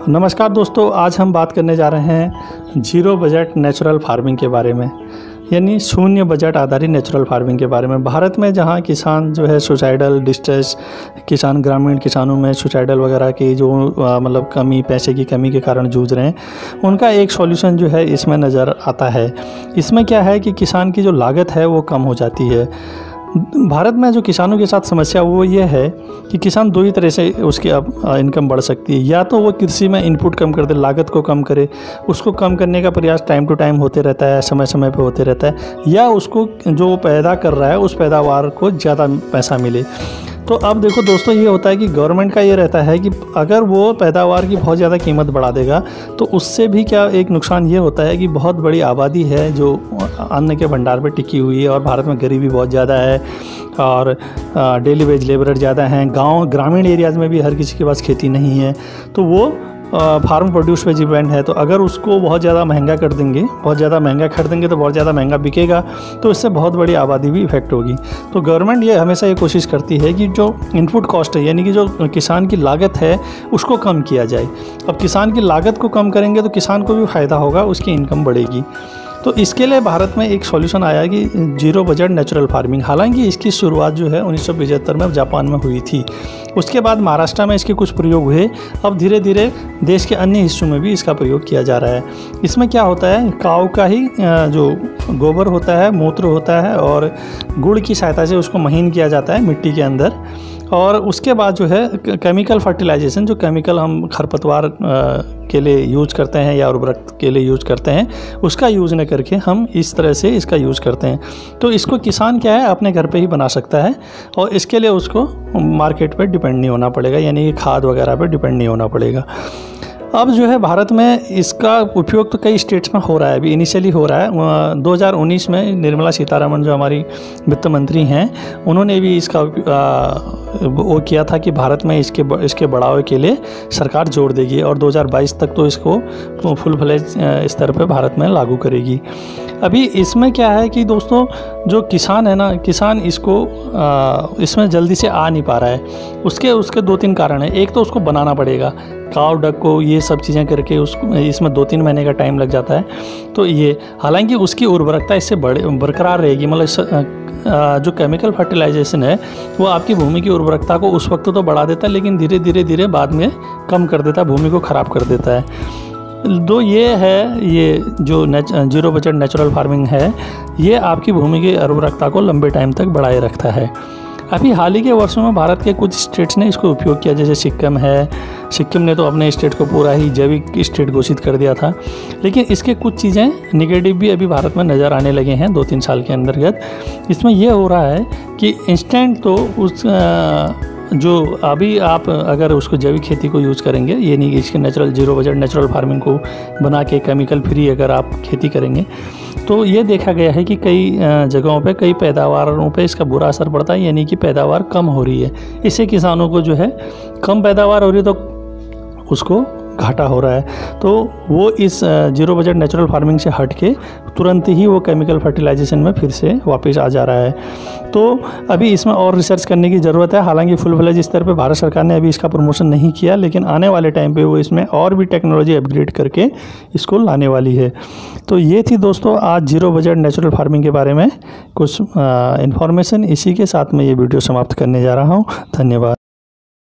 नमस्कार दोस्तों, आज हम बात करने जा रहे हैं जीरो बजट नेचुरल फार्मिंग के बारे में, यानी शून्य बजट आधारित नेचुरल फार्मिंग के बारे में। भारत में जहां किसान जो है सुसाइडल डिस्ट्रेस, किसान ग्रामीण किसानों में सुसाइडल वगैरह की जो मतलब कमी, पैसे की कमी के कारण जूझ रहे हैं, उनका एक सॉल्यूशन जो है इसमें नज़र आता है। इसमें क्या है कि किसान की जो लागत है वो कम हो जाती है। भारत में जो किसानों के साथ समस्या वो ये है कि किसान दो ही तरह से उसकी इनकम बढ़ सकती है। या तो वो कृषि में इनपुट कम कर दे, लागत को कम करे, उसको कम करने का प्रयास टाइम टू टाइम होते रहता है, समय समय पे होते रहता है, या उसको जो पैदा कर रहा है उस पैदावार को ज़्यादा पैसा मिले। तो अब देखो दोस्तों, ये होता है कि गवर्नमेंट का ये रहता है कि अगर वो पैदावार की बहुत ज़्यादा कीमत बढ़ा देगा तो उससे भी क्या एक नुकसान ये होता है कि बहुत बड़ी आबादी है जो अन्न के भंडार पर टिकी हुई है, और भारत में गरीबी बहुत ज़्यादा है और डेली वेज लेबरर ज़्यादा हैं। गांव ग्रामीण एरियाज़ में भी हर किसी के पास खेती नहीं है, तो वो फार्म प्रोड्यूस पे डिपेंड है। तो अगर उसको बहुत ज़्यादा महंगा कर देंगे, बहुत ज़्यादा महंगा खरीदेंगे तो बहुत ज़्यादा महंगा बिकेगा, तो इससे बहुत बड़ी आबादी भी इफेक्ट होगी। तो गवर्नमेंट ये हमेशा ये कोशिश करती है कि जो इनपुट कॉस्ट है, यानी कि जो किसान की लागत है, उसको कम किया जाए। अब किसान की लागत को कम करेंगे तो किसान को भी फ़ायदा होगा, उसकी इनकम बढ़ेगी। तो इसके लिए भारत में एक सॉल्यूशन आया कि जीरो बजट नेचुरल फार्मिंग। हालांकि इसकी शुरुआत जो है 1975 में जापान में हुई थी। उसके बाद महाराष्ट्र में इसके कुछ प्रयोग हुए। अब धीरे धीरे देश के अन्य हिस्सों में भी इसका प्रयोग किया जा रहा है। इसमें क्या होता है, काऊ का ही जो गोबर होता है, मूत्र होता है, और गुड़ की सहायता से उसको महीन किया जाता है मिट्टी के अंदर। और उसके बाद जो है केमिकल फर्टिलाइजेशन, जो केमिकल हम खरपतवार के लिए यूज करते हैं या उर्वरक के लिए यूज करते हैं, उसका यूज़ न करके हम इस तरह से इसका यूज़ करते हैं। तो इसको किसान क्या है अपने घर पे ही बना सकता है, और इसके लिए उसको मार्केट पे डिपेंड नहीं होना पड़ेगा, यानी कि खाद वगैरह पे डिपेंड नहीं होना पड़ेगा। अब जो है भारत में इसका उपयोग तो कई स्टेट्स में हो रहा है, अभी इनिशियली हो रहा है। 2019 में निर्मला सीतारमण जो हमारी वित्त मंत्री हैं, उन्होंने भी इसका वो किया था कि भारत में इसके बढ़ावे के लिए सरकार जोर देगी, और 2022 तक तो इसको फुल फ्लेज स्तर पे भारत में लागू करेगी। अभी इसमें क्या है कि दोस्तों, जो किसान है ना, किसान इसमें जल्दी से आ नहीं पा रहा है। उसके 2-3 कारण हैं। एक तो उसको बनाना पड़ेगा, काव डक को ये सब चीज़ें करके उसको इसमें 2-3 महीने का टाइम लग जाता है। तो ये, हालांकि उसकी उर्वरकता इससे बरकरार रहेगी। मतलब जो केमिकल फर्टिलाइजेशन है वो आपकी भूमि की उर्वरकता को उस वक्त तो बढ़ा देता है, लेकिन धीरे बाद में कम कर देता है, भूमि को ख़राब कर देता है। तो ये है, ये जो जीरो बजट नेचुरल फार्मिंग है, ये आपकी भूमि की उर्वरकता को लंबे टाइम तक बढ़ाए रखता है। अभी हाल ही के वर्षों में भारत के कुछ स्टेट्स ने इसको उपयोग किया, जैसे सिक्किम है। सिक्किम ने तो अपने स्टेट को पूरा ही जैविक स्टेट घोषित कर दिया था, लेकिन इसके कुछ चीज़ें निगेटिव भी अभी भारत में नज़र आने लगे हैं 2-3 साल के अंतर्गत। इसमें यह हो रहा है कि इंस्टेंट तो उस जो अभी आप अगर उसको जैविक खेती को यूज़ करेंगे, ये नहीं कि इसके जीरो बजट नेचुरल फार्मिंग को बना के केमिकल फ्री अगर आप खेती करेंगे, तो ये देखा गया है कि कई जगहों पे, कई पैदावारों पे इसका बुरा असर पड़ता है, यानी कि पैदावार कम हो रही है। इससे किसानों को जो है कम पैदावार हो रही है तो उसको घाटा हो रहा है। तो वो इस जीरो बजट नेचुरल फार्मिंग से हट के तुरंत ही वो केमिकल फर्टिलाइजेशन में फिर से वापस आ जा रहा है। तो अभी इसमें और रिसर्च करने की ज़रूरत है। हालांकि फुल फ्लेज स्तर पे भारत सरकार ने अभी इसका प्रमोशन नहीं किया, लेकिन आने वाले टाइम पे वो इसमें और भी टेक्नोलॉजी अपग्रेड करके इसको लाने वाली है। तो ये थी दोस्तों आज जीरो बजट नेचुरल फार्मिंग के बारे में कुछ इन्फॉर्मेशन। इसी के साथ मैं ये वीडियो समाप्त करने जा रहा हूँ। धन्यवाद।